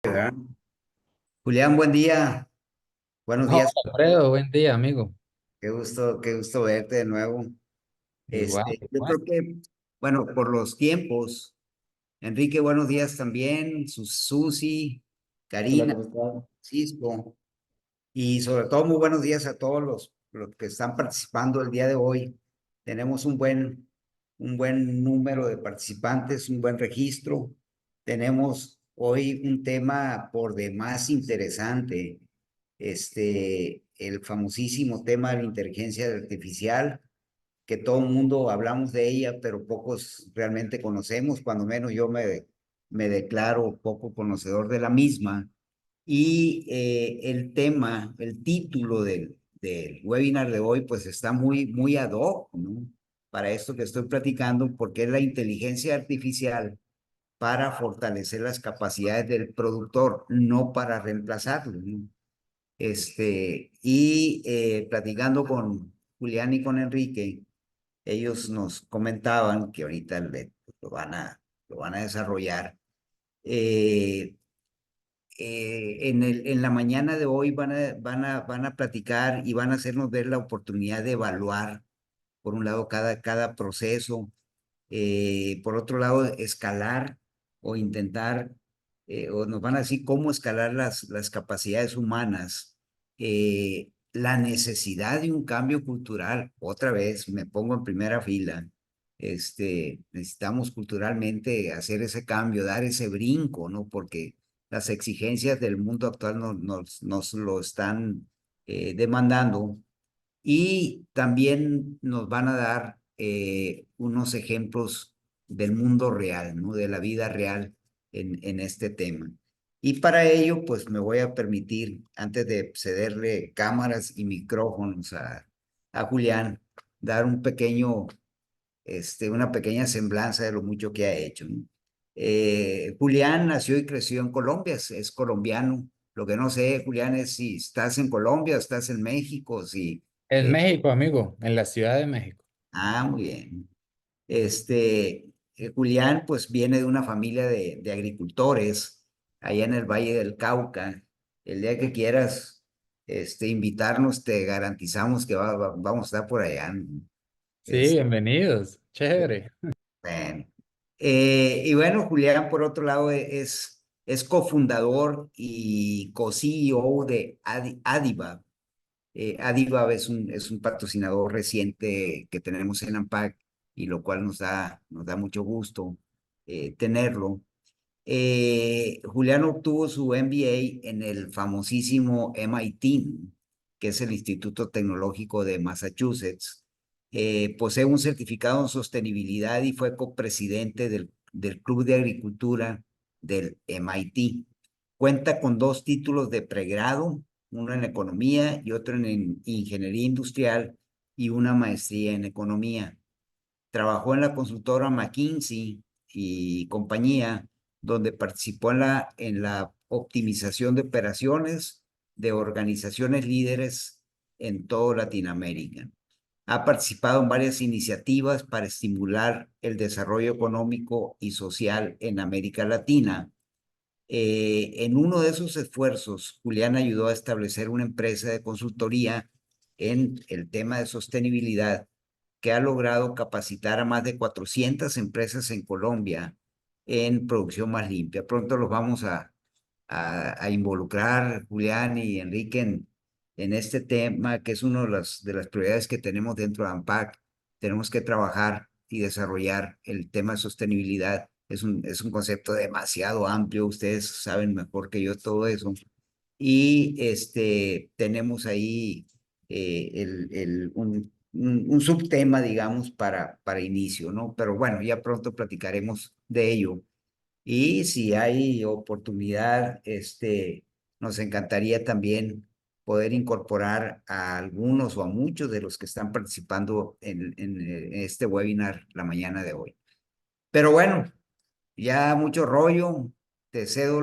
¿Verdad? Julián, buen día. Buenos Hola, días. Alfredo, buen día, amigo. Qué gusto verte de nuevo. Igual, Yo igual. creo que, bueno, por los tiempos, Enrique, buenos días también, Susi, Hola, Karina, ¿cómo estás? Cisco, y sobre todo muy buenos días a todos los que están participando el día de hoy. Tenemos un buen número de participantes, un buen registro. Tenemos hoy un tema por demás interesante, el famosísimo tema de la inteligencia artificial, que todo el mundo hablamos de ella, pero pocos realmente conocemos, cuando menos me declaro poco conocedor de la misma. Y el tema, el título del webinar de hoy, pues está muy ad hoc, ¿no? Para esto que estoy platicando, porque es la inteligencia artificial para fortalecer las capacidades del productor, no para reemplazarlo, ¿no? Platicando con Julián y con Enrique, ellos nos comentaban que ahorita lo lo van a desarrollar. Eh, en la mañana de hoy van a platicar y van a hacernos ver la oportunidad de evaluar, por un lado, cada proceso, por otro lado, escalar o intentar, o nos van a decir cómo escalar las capacidades humanas, la necesidad de un cambio cultural. Otra vez, me pongo en primera fila. Necesitamos culturalmente hacer ese cambio, dar ese brinco, ¿no? Porque las exigencias del mundo actual nos lo están demandando, y también nos van a dar unos ejemplos del mundo real, ¿no? De la vida real en este tema. Y para ello, pues me voy a permitir, antes de cederle cámaras y micrófonos a Julián, dar una pequeña semblanza de lo mucho que ha hecho, ¿no? Julián nació y creció en Colombia, es colombiano. Lo que no sé, Julián, es si estás en Colombia, estás en México, si... En eh, México, amigo, en la Ciudad de México. muy bien. Julián, pues viene de una familia de agricultores allá en el Valle del Cauca. El día que quieras, invitarnos, te garantizamos que vamos a estar por allá, ¿no? Sí, Es, bienvenidos. Chévere. bueno. Y bueno, Julián, por otro lado, es cofundador y co-CEO de Adiva. Adiva es un patrocinador reciente que tenemos en AMPAC, y lo cual nos da mucho gusto tenerlo. Julián obtuvo su MBA en el famosísimo MIT, que es el Instituto Tecnológico de Massachusetts. Posee un certificado en sostenibilidad y fue copresidente del Club de Agricultura del MIT. Cuenta con dos títulos de pregrado, uno en economía y otro en ingeniería industrial, y una maestría en economía. Trabajó en la consultora McKinsey y compañía, donde participó en la optimización de operaciones de organizaciones líderes en toda Latinoamérica. Ha participado en varias iniciativas para estimular el desarrollo económico y social en América Latina. En uno de esos esfuerzos, Julián ayudó a establecer una empresa de consultoría en el tema de sostenibilidad, que ha logrado capacitar a más de 400 empresas en Colombia en producción más limpia. Pronto los vamos a involucrar, Julián y Enrique, en este tema, que es una de las prioridades que tenemos dentro de AMPAC. Tenemos que trabajar y desarrollar el tema de sostenibilidad. Es un concepto demasiado amplio, ustedes saben mejor que yo todo eso. Y tenemos ahí un subtema, digamos, para inicio, ¿no? Pero bueno, ya pronto platicaremos de ello. Y si hay oportunidad, nos encantaría también poder incorporar a algunos o a muchos de los que están participando en este webinar la mañana de hoy. Pero bueno, ya mucho rollo, te cedo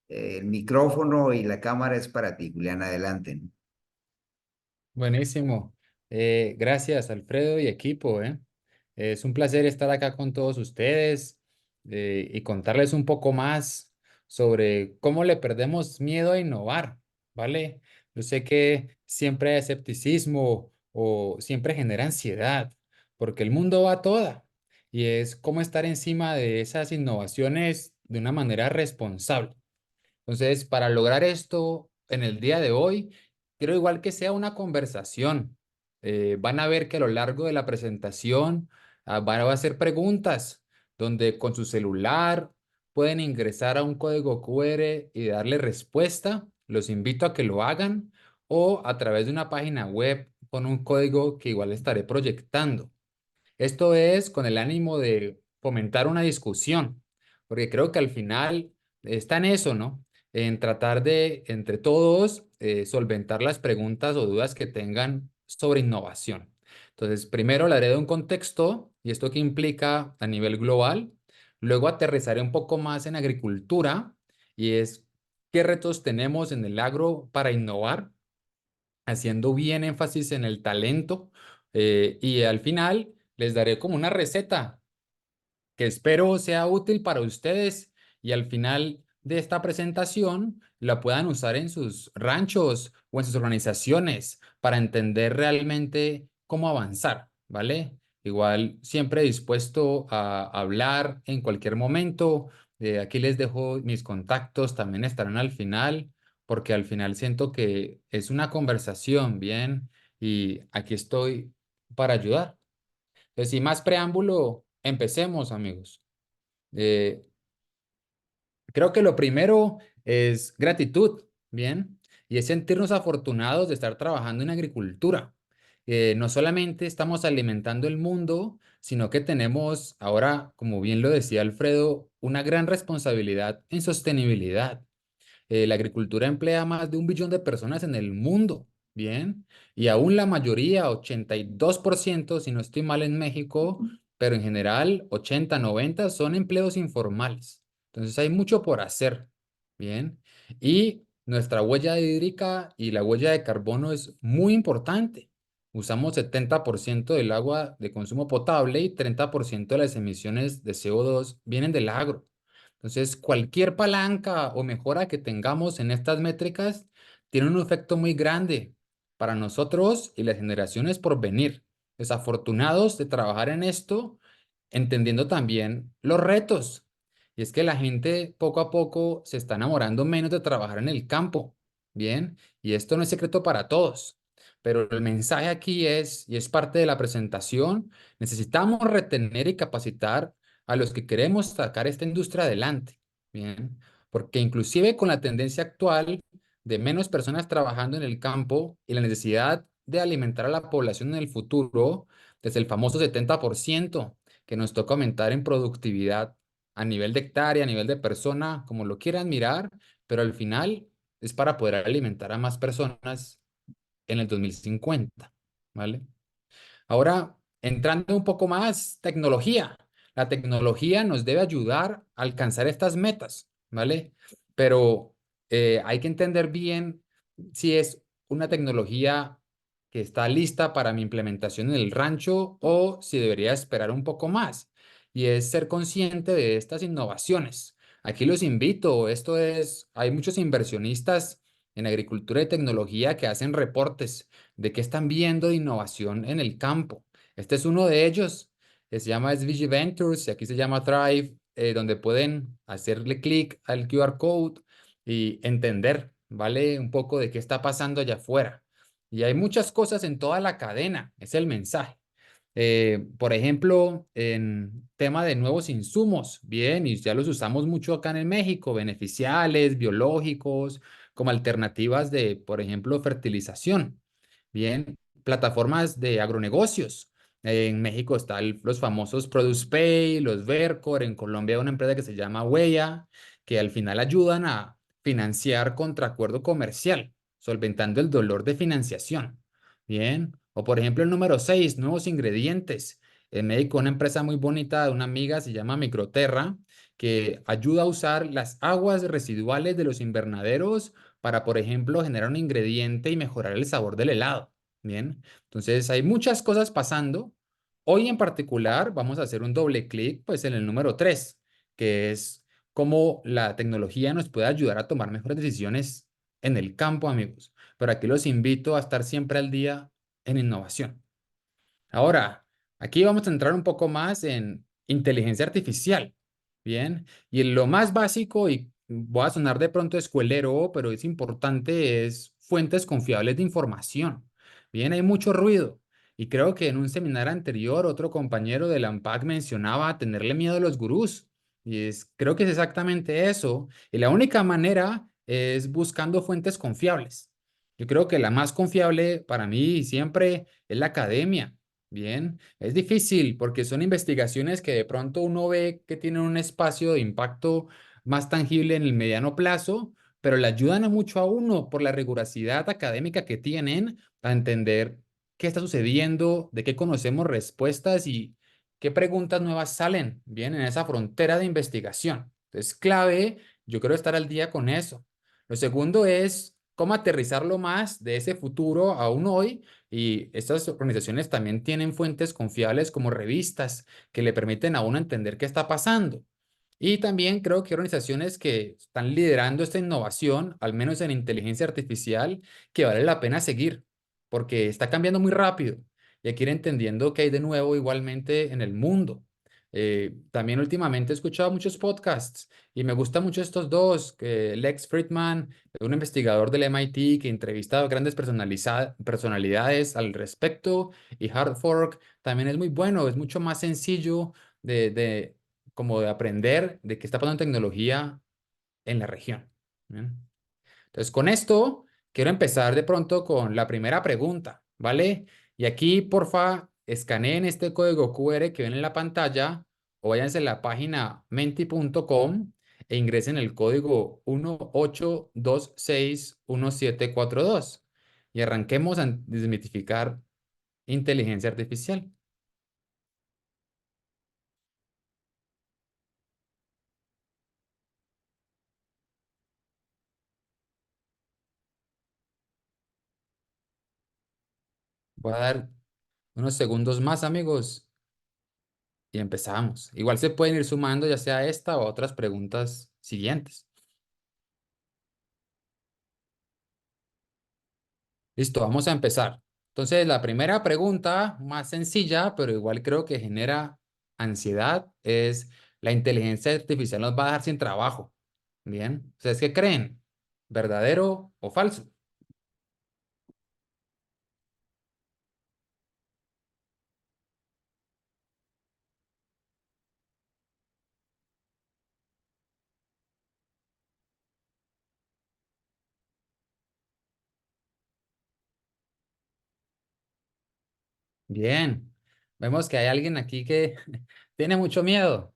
el micrófono, y la cámara es para ti, Julián, adelante. Buenísimo. Gracias, Alfredo y equipo, ¿eh? Es un placer estar acá con todos ustedes y contarles un poco más. sobre cómo le perdemos miedo a innovar, ¿vale? Yo sé que siempre hay escepticismo o siempre genera ansiedad, porque el mundo va a toda y es cómo estar encima de esas innovaciones de una manera responsable. Entonces, para lograr esto en el día de hoy, quiero igual que sea una conversación. Van a ver que a lo largo de la presentación van a hacer preguntas donde con su celular pueden ingresar a un código QR y darle respuesta. Los invito a que lo hagan o a través de una página web con un código que igual estaré proyectando. Esto es con el ánimo de fomentar una discusión, porque creo que al final está en eso, ¿no? En tratar de, entre todos, solventar las preguntas o dudas que tengan sobre innovación. Entonces, primero le haré de un contexto y esto que implica a nivel global. Luego aterrizaré un poco más en agricultura y es qué retos tenemos en el agro para innovar, haciendo bien énfasis en el talento. Y al final les daré como una receta que espero sea útil para ustedes y al final de esta presentación la puedan usar en sus ranchos o en sus organizaciones para entender realmente cómo avanzar, ¿vale? Igual siempre dispuesto a hablar en cualquier momento. Aquí les dejo mis contactos, también estarán al final, porque al final siento que es una conversación, ¿bien? Y aquí estoy para ayudar. Entonces, sin más preámbulo, empecemos, amigos. Eh, Creo que lo primero es gratitud, ¿bien? Y es sentirnos afortunados de estar trabajando en agricultura. No solamente estamos alimentando el mundo, sino que tenemos ahora, como bien lo decía Alfredo, una gran responsabilidad en sostenibilidad. La agricultura emplea más de 1 billón de personas en el mundo, ¿bien? Y aún la mayoría, 82%, si no estoy mal en México, pero en general 80, 90 son empleos informales. Entonces hay mucho por hacer, ¿bien? Y nuestra huella hídrica y la huella de carbono es muy importante. Usamos 70% del agua de consumo potable y 30% de las emisiones de CO2 vienen del agro. Entonces, cualquier palanca o mejora que tengamos en estas métricas tiene un efecto muy grande para nosotros y las generaciones por venir. Desafortunados de trabajar en esto, entendiendo también los retos. Y es que la gente poco a poco se está enamorando menos de trabajar en el campo. Bien, y esto no es secreto para todos. Pero el mensaje aquí es, y es parte de la presentación, necesitamos retener y capacitar a los que queremos sacar esta industria adelante, ¿bien? Porque inclusive con la tendencia actual de menos personas trabajando en el campo y la necesidad de alimentar a la población en el futuro, desde el famoso 70% que nos toca aumentar en productividad a nivel de hectárea, a nivel de persona, como lo quieran mirar, pero al final es para poder alimentar a más personas en el 2050, ¿vale? Ahora, entrando un poco más, tecnología. La tecnología nos debe ayudar a alcanzar estas metas, ¿vale? Pero hay que entender bien si es una tecnología que está lista para mi implementación en el rancho o si debería esperar un poco más. Y es ser consciente de estas innovaciones. Aquí los invito, hay muchos inversionistas en agricultura y tecnología que hacen reportes de qué están viendo de innovación en el campo. Este es uno de ellos, que se llama SVG Ventures y aquí se llama Thrive, donde pueden hacerle clic al QR code y entender, ¿vale? Un poco de qué está pasando allá afuera. Y hay muchas cosas en toda la cadena, es el mensaje. Por ejemplo, en tema de nuevos insumos, bien, y ya los usamos mucho acá en México, beneficiales, biológicos, como alternativas de, por ejemplo, fertilización. Bien, plataformas de agronegocios. En México están los famosos ProducePay, los Vercor, en Colombia hay una empresa que se llama Huella, que al final ayudan a financiar contra acuerdo comercial, solventando el dolor de financiación. Bien, o por ejemplo el número 6, nuevos ingredientes. En México una empresa muy bonita de una amiga se llama Microterra, que ayuda a usar las aguas residuales de los invernaderos para, por ejemplo, generar un ingrediente y mejorar el sabor del helado. Bien, entonces hay muchas cosas pasando. Hoy en particular vamos a hacer un doble clic pues en el número 3, que es cómo la tecnología nos puede ayudar a tomar mejores decisiones en el campo, amigos. Pero aquí los invito a estar siempre al día en innovación. Ahora, aquí vamos a entrar un poco más en inteligencia artificial, ¿bien? Y en lo más básico, y voy a sonar de pronto escuelero, pero es importante, es fuentes confiables de información. Bien, hay mucho ruido. Y creo que en un seminario anterior, otro compañero de la AMPAC mencionaba tenerle miedo a los gurús. Creo que es exactamente eso. Y la única manera es buscando fuentes confiables. Yo creo que la más confiable para mí siempre es la academia. Bien, es difícil porque son investigaciones que de pronto uno ve que tienen un espacio de impacto más tangible en el mediano plazo, pero le ayudan a mucho a uno por la rigurosidad académica que tienen a entender qué está sucediendo, de qué conocemos respuestas y qué preguntas nuevas salen, bien, en esa frontera de investigación. Es clave, yo creo, estar al día con eso. Lo segundo es cómo aterrizarlo más de ese futuro a un hoy y estas organizaciones también tienen fuentes confiables como revistas que le permiten a uno entender qué está pasando. Y también creo que organizaciones que están liderando esta innovación, al menos en inteligencia artificial, que vale la pena seguir, porque está cambiando muy rápido. Y hay que ir entendiendo que hay de nuevo igualmente en el mundo. También últimamente he escuchado muchos podcasts y me gustan mucho estos dos, que Lex Fridman, un investigador del MIT que entrevista a grandes personalidades al respecto, y Hard Fork también es muy bueno, es mucho más sencillo de como de aprender de qué está pasando en tecnología en la región. ¿Bien? Entonces, con esto, quiero empezar de pronto con la primera pregunta, ¿vale? Y aquí, porfa, escaneen este código QR que ven en la pantalla o váyanse a la página menti.com e ingresen el código 18261742 y arranquemos a desmitificar inteligencia artificial. Voy a dar unos segundos más, amigos, y empezamos. Igual se pueden ir sumando ya sea esta o otras preguntas siguientes. Listo, vamos a empezar. Entonces, la primera pregunta, más sencilla, pero igual creo que genera ansiedad, es: ¿la inteligencia artificial nos va a dejar sin trabajo? Bien, ¿ustedes qué creen? ¿Verdadero o falso? Bien, vemos que hay alguien aquí que tiene mucho miedo.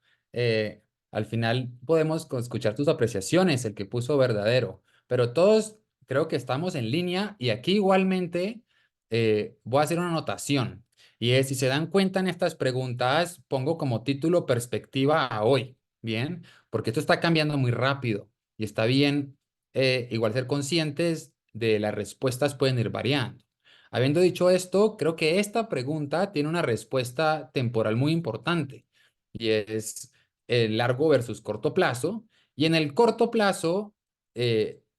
Al final podemos escuchar tus apreciaciones, el que puso verdadero, pero todos creo que estamos en línea y aquí igualmente voy a hacer una anotación y es: si se dan cuenta en estas preguntas, pongo como título perspectiva a hoy, bien, porque esto está cambiando muy rápido y está bien igual ser conscientes de las respuestas pueden ir variando. Habiendo dicho esto, creo que esta pregunta tiene una respuesta temporal muy importante y es el largo versus corto plazo. Y en el corto plazo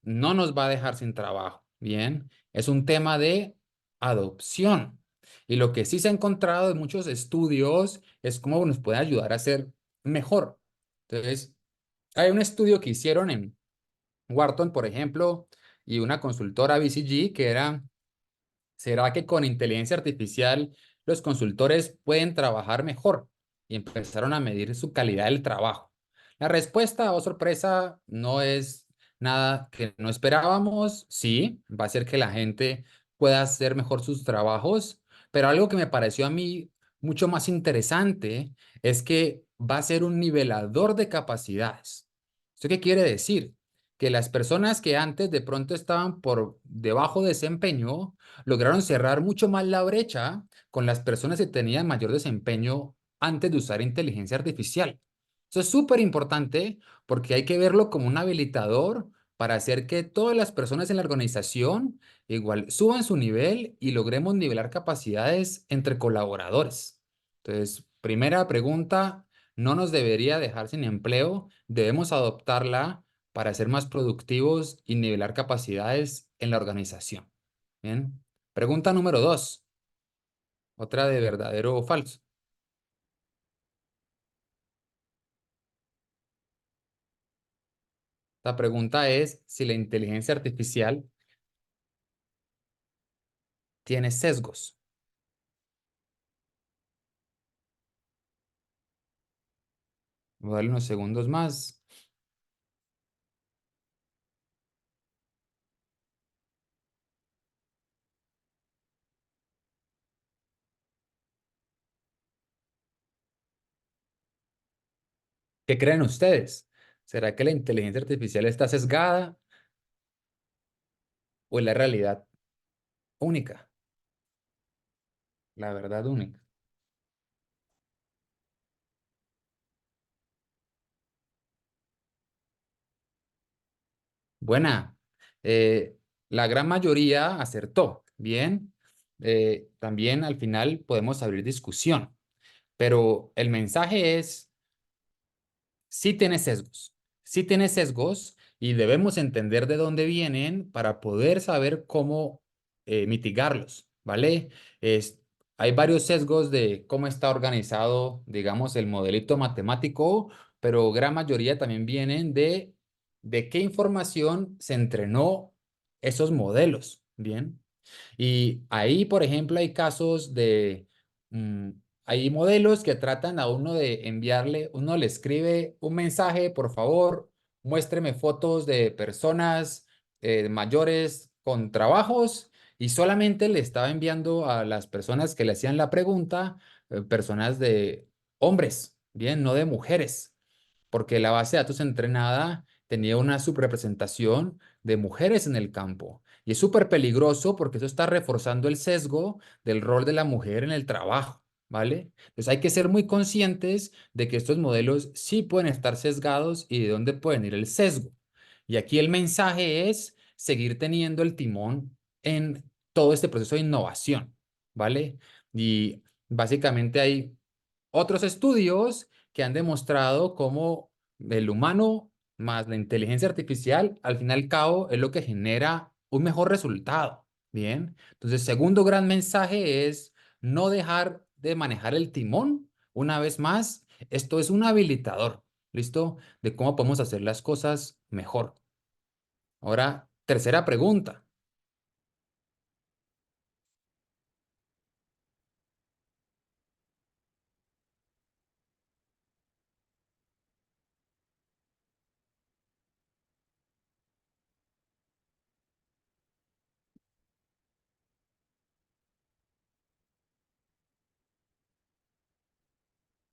no nos va a dejar sin trabajo. Bien, es un tema de adopción. Y lo que sí se ha encontrado en muchos estudios es cómo nos puede ayudar a ser mejor. Entonces, hay un estudio que hicieron en Wharton, por ejemplo, y una consultora BCG que era: ¿será que con inteligencia artificial los consultores pueden trabajar mejor? Y empezaron a medir su calidad del trabajo. La respuesta, oh sorpresa, no es nada que no esperábamos. Sí, va a hacer que la gente pueda hacer mejor sus trabajos, pero algo que me pareció a mí mucho más interesante es que va a ser un nivelador de capacidades. ¿Esto qué quiere decir? Que las personas que antes de pronto estaban por debajo de desempeño lograron cerrar mucho más la brecha con las personas que tenían mayor desempeño antes de usar inteligencia artificial. Eso es súper importante porque hay que verlo como un habilitador para hacer que todas las personas en la organización igual suban su nivel y logremos nivelar capacidades entre colaboradores. Entonces, primera pregunta, no nos debería dejar sin empleo, debemos adoptarla para ser más productivos y nivelar capacidades en la organización. Bien. Pregunta número 2, otra de verdadero o falso. La pregunta es si la inteligencia artificial tiene sesgos. Voy a darle unos segundos más. ¿Qué creen ustedes? ¿Será que la inteligencia artificial está sesgada o es la realidad única, la verdad única? Buena. Eh, la gran mayoría acertó. Bien. También al final podemos abrir discusión, pero el mensaje es sí tiene sesgos, sí tiene sesgos y debemos entender de dónde vienen para poder saber cómo mitigarlos, ¿vale? Es, hay varios sesgos de cómo está organizado, digamos, el modelito matemático, pero gran mayoría también vienen de qué información se entrenó esos modelos, ¿bien? Y ahí, por ejemplo, hay casos de, mm, hay modelos que tratan a uno de enviarle, uno le escribe un mensaje, por favor, muéstreme fotos de personas mayores con trabajos y solamente le estaba enviando a las personas que le hacían la pregunta, personas de hombres, bien, no de mujeres porque la base de datos entrenada tenía una subrepresentación de mujeres en el campo. Y es súper peligroso porque eso está reforzando el sesgo del rol de la mujer en el trabajo, ¿vale? Entonces hay que ser muy conscientes de que estos modelos sí pueden estar sesgados y de dónde pueden ir el sesgo. Y aquí el mensaje es seguir teniendo el timón en todo este proceso de innovación, ¿vale? Y básicamente hay otros estudios que han demostrado cómo el humano más la inteligencia artificial, al fin y al cabo, es lo que genera un mejor resultado. Bien. Entonces, segundo gran mensaje es no dejar de manejar el timón. Una vez más, esto es un habilitador, ¿listo? De cómo podemos hacer las cosas mejor. Ahora, tercera pregunta.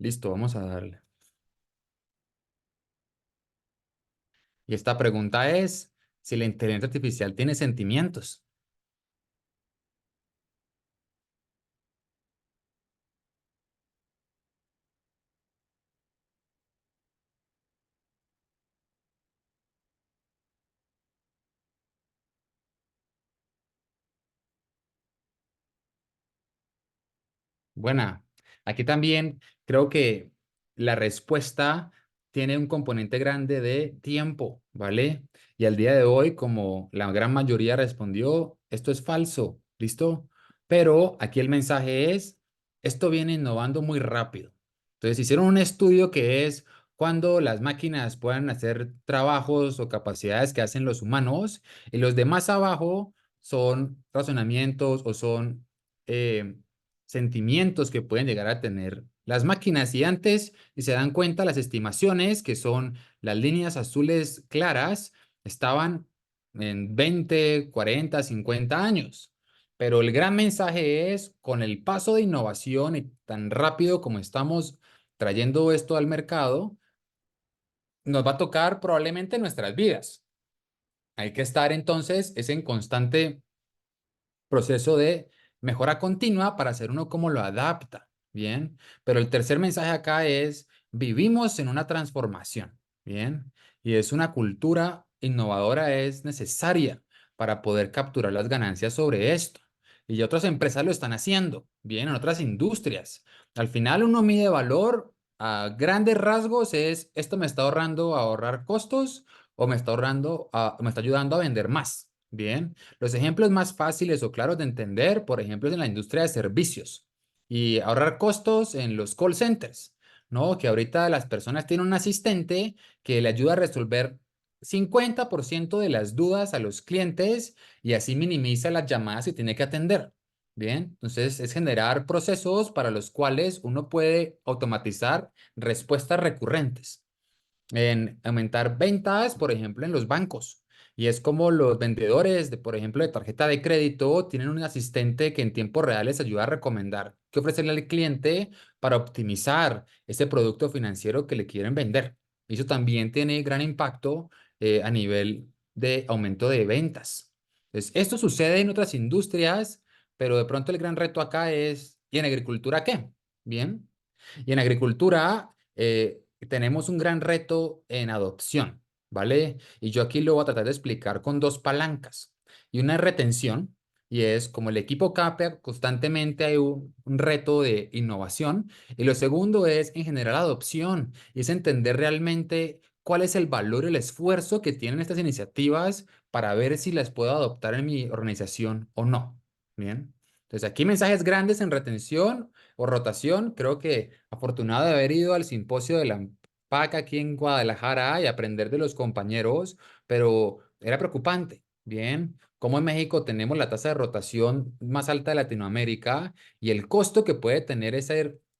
Listo, vamos a darle. Y esta pregunta es si la inteligencia artificial tiene sentimientos. Buena. Aquí también creo que la respuesta tiene un componente grande de tiempo, ¿vale? Y al día de hoy, como la gran mayoría respondió, esto es falso, ¿listo? Pero aquí el mensaje es, esto viene innovando muy rápido. Entonces, hicieron un estudio que es cuando las máquinas puedan hacer trabajos o capacidades que hacen los humanos y los de más abajo son razonamientos o son... eh, sentimientos que pueden llegar a tener las máquinas. Y antes, si se dan cuenta, las estimaciones, que son las líneas azules claras, estaban en 20, 40, 50 años. Pero el gran mensaje es, con el paso de innovación y tan rápido como estamos trayendo esto al mercado, nos va a tocar probablemente nuestras vidas. Hay que estar entonces, es en constante proceso de mejora continua para hacer uno como lo adapta, ¿bien? Pero el tercer mensaje acá es, vivimos en una transformación, ¿bien? Y es una cultura innovadora, es necesaria para poder capturar las ganancias sobre esto. Y ya otras empresas lo están haciendo, bien, en otras industrias. Al final uno mide valor a grandes rasgos es, esto me está ahorrando a ahorrar costos o me está ayudando a vender más. Bien, los ejemplos más fáciles o claros de entender, por ejemplo, es en la industria de servicios y ahorrar costos en los call centers, ¿no? Que ahorita las personas tienen un asistente que le ayuda a resolver 50% de las dudas a los clientes y así minimiza las llamadas que tiene que atender. Bien, entonces es generar procesos para los cuales uno puede automatizar respuestas recurrentes en aumentar ventas, por ejemplo, en los bancos. Y es como los vendedores de, por ejemplo, de tarjeta de crédito tienen un asistente que en tiempo real les ayuda a recomendar qué ofrecerle al cliente para optimizar ese producto financiero que le quieren vender. Y eso también tiene gran impacto a nivel de aumento de ventas. Entonces, esto sucede en otras industrias, pero de pronto el gran reto acá es, ¿y en agricultura qué? Bien. Y en agricultura tenemos un gran reto en adopción, ¿vale? Y yo aquí lo voy a tratar de explicar con dos palancas. Y una es retención, y es como el equipo cambia constantemente hay un reto de innovación. Y lo segundo es en general adopción, y es entender realmente cuál es el valor y el esfuerzo que tienen estas iniciativas para ver si las puedo adoptar en mi organización o no. Bien. Entonces aquí mensajes grandes en retención o rotación. Creo que afortunado de haber ido al simposio de la AMPAC aquí en Guadalajara y aprender de los compañeros, pero era preocupante. Bien, como en México tenemos la tasa de rotación más alta de Latinoamérica y el costo que puede tener esa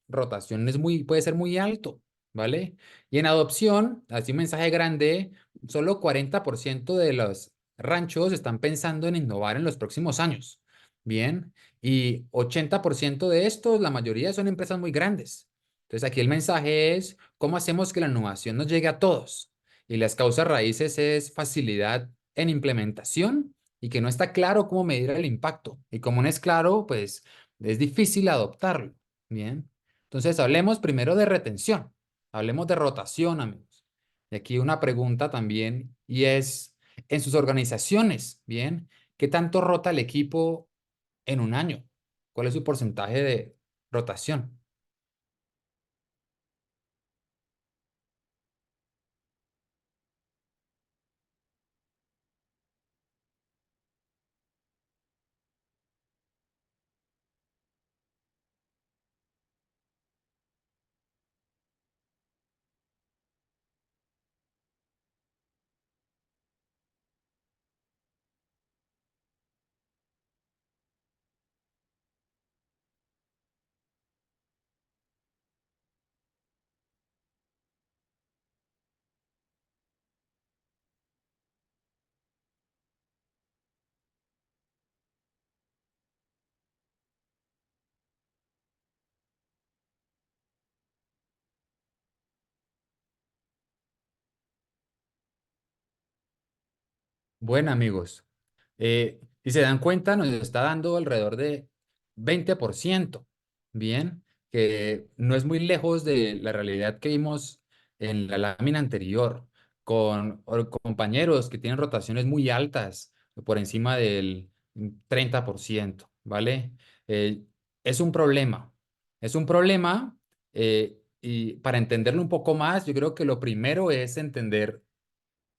rotación puede ser muy alto, ¿vale? Y en adopción, así un mensaje grande, solo 40% de los ranchos están pensando en innovar en los próximos años. Bien, y 80% de estos, la mayoría son empresas muy grandes. Entonces aquí el mensaje es, ¿cómo hacemos que la innovación nos llegue a todos? Y las causas raíces es facilidad en implementación y que no está claro cómo medir el impacto. Y como no es claro, pues es difícil adoptarlo. Bien. Entonces hablemos primero de retención. Hablemos de rotación, amigos. Y aquí una pregunta también, y es, en sus organizaciones, ¿bien? ¿Qué tanto rota el equipo en un año? ¿Cuál es su porcentaje de rotación? Bueno, amigos, si se dan cuenta, nos está dando alrededor de 20%. Bien, que no es muy lejos de la realidad que vimos en la lámina anterior, con compañeros que tienen rotaciones muy altas, por encima del 30%, ¿vale? Eh, es un problema, es un problema, y para entenderlo un poco más, yo creo que lo primero es entender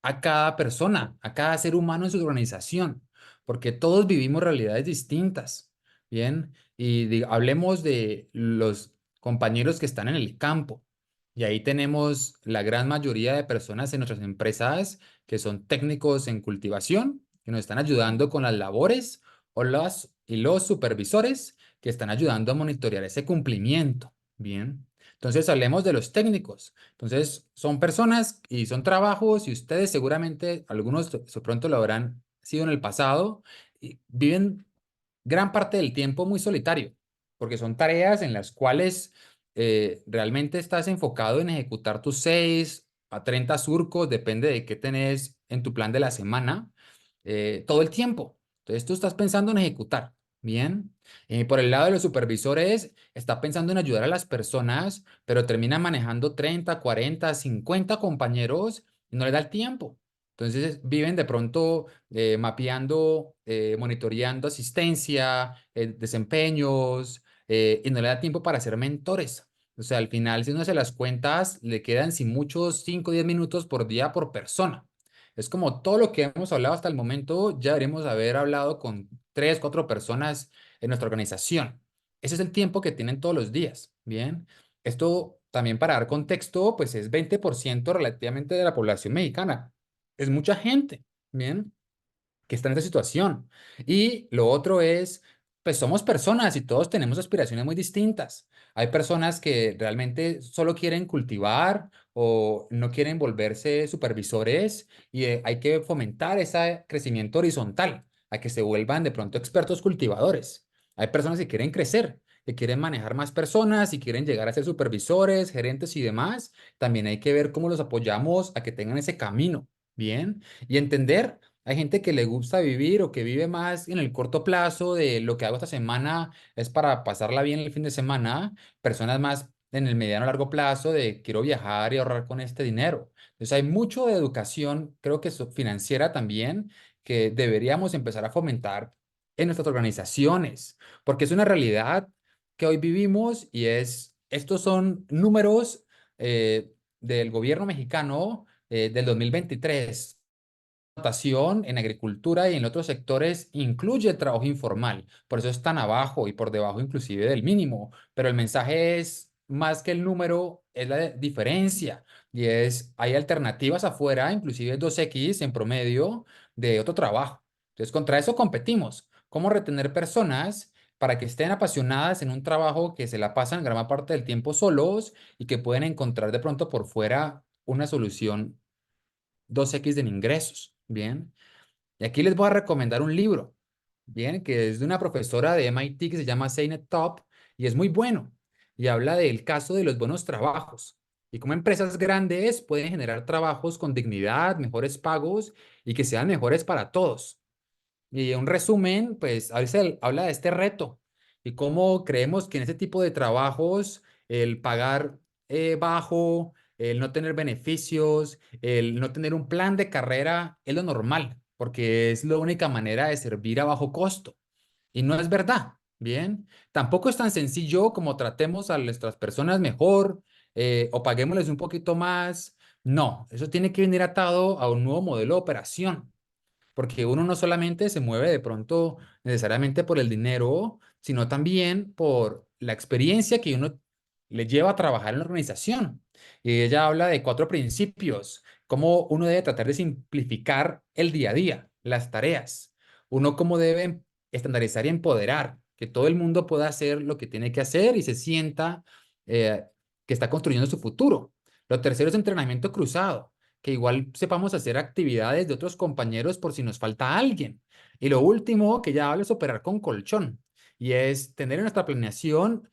a cada persona, a cada ser humano en su organización, porque todos vivimos realidades distintas, ¿bien? Y hablemos de los compañeros que están en el campo. Y ahí tenemos la gran mayoría de personas en nuestras empresas que son técnicos en cultivación, que nos están ayudando con las labores, y los supervisores que están ayudando a monitorear ese cumplimiento, ¿bien? Entonces hablemos de los técnicos. Entonces, son personas y son trabajos y ustedes seguramente, algunos de pronto lo habrán sido en el pasado, y viven gran parte del tiempo muy solitario, porque son tareas en las cuales realmente estás enfocado en ejecutar tus 6 a 30 surcos, depende de qué tenés en tu plan de la semana, todo el tiempo. Entonces, tú estás pensando en ejecutar. Bien. Por el lado de los supervisores, está pensando en ayudar a las personas, pero termina manejando 30, 40, 50 compañeros y no le da el tiempo. Entonces viven de pronto mapeando, monitoreando asistencia, desempeños, y no le da tiempo para ser mentores. O sea, al final, si uno se las cuentas, le quedan sin muchos 5 o 10 minutos por día por persona. Es como todo lo que hemos hablado hasta el momento, ya deberíamos haber hablado con 3, 4 personas en nuestra organización. Ese es el tiempo que tienen todos los días. Bien. Esto también para dar contexto, pues es 20% relativamente de la población mexicana. Es mucha gente. Bien, que está en esta situación. Y lo otro es, pues somos personas y todos tenemos aspiraciones muy distintas. Hay personas que realmente solo quieren cultivar o no quieren volverse supervisores y hay que fomentar ese crecimiento horizontal, a que se vuelvan de pronto expertos cultivadores. Hay personas que quieren crecer, que quieren manejar más personas y quieren llegar a ser supervisores, gerentes y demás. También hay que ver cómo los apoyamos a que tengan ese camino, ¿bien? Y entender, hay gente que le gusta vivir o que vive más en el corto plazo de lo que hago esta semana es para pasarla bien el fin de semana. Personas más en el mediano largo plazo de quiero viajar y ahorrar con este dinero. Entonces hay mucho de educación, creo que financiera también, que deberíamos empezar a fomentar en nuestras organizaciones, porque es una realidad que hoy vivimos y estos son números del gobierno mexicano del 2023. Rotación en agricultura y en otros sectores incluye el trabajo informal, por eso es tan abajo y por debajo inclusive del mínimo, pero el mensaje es más que el número, es la diferencia y hay alternativas afuera, inclusive 2x en promedio de otro trabajo. Entonces, contra eso competimos. ¿Cómo retener personas para que estén apasionadas en un trabajo que se la pasan gran parte del tiempo solos y que pueden encontrar de pronto por fuera una solución 2x en ingresos? Bien. Y aquí les voy a recomendar un libro, bien, que es de una profesora de MIT que se llama Zeynep Top y es muy bueno. Y habla del caso de los buenos trabajos y cómo empresas grandes pueden generar trabajos con dignidad, mejores pagos y que sean mejores para todos. Y un resumen, pues a veces habla de este reto y cómo creemos que en ese tipo de trabajos el pagar bajo, el no tener beneficios, el no tener un plan de carrera es lo normal, porque es la única manera de servir a bajo costo. Y no es verdad, ¿bien? Tampoco es tan sencillo como tratemos a nuestras personas mejor o paguémosles un poquito más. No, eso tiene que venir atado a un nuevo modelo de operación porque uno no solamente se mueve de pronto necesariamente por el dinero, sino también por la experiencia que uno le lleva a trabajar en la organización. Y ella habla de 4 principios, cómo uno debe tratar de simplificar el día a día, las tareas, uno cómo debe estandarizar y empoderar, que todo el mundo pueda hacer lo que tiene que hacer y se sienta eh, que está construyendo su futuro. Lo tercero es entrenamiento cruzado, que igual sepamos hacer actividades de otros compañeros por si nos falta alguien. Y lo último que ya hablo es operar con colchón y es tener en nuestra planeación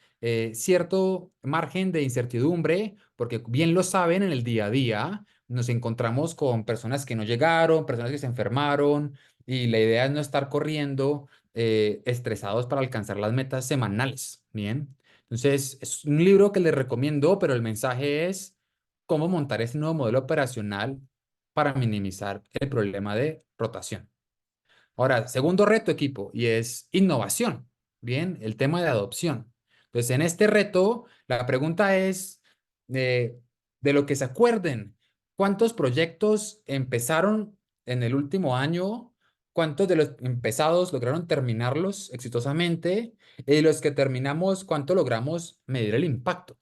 cierto margen de incertidumbre, porque bien lo saben, en el día a día nos encontramos con personas que no llegaron, personas que se enfermaron y la idea es no estar corriendo estresados para alcanzar las metas semanales. Bien. Entonces, es un libro que les recomiendo, pero el mensaje es cómo montar ese nuevo modelo operacional para minimizar el problema de rotación. Ahora, segundo reto, equipo, y es innovación. Bien, el tema de adopción. Entonces, en este reto, la pregunta es, de lo que se acuerden, ¿cuántos proyectos empezaron en el último año? ¿Cuántos de los empezados lograron terminarlos exitosamente? Y los que terminamos, ¿cuánto logramos medir el impacto?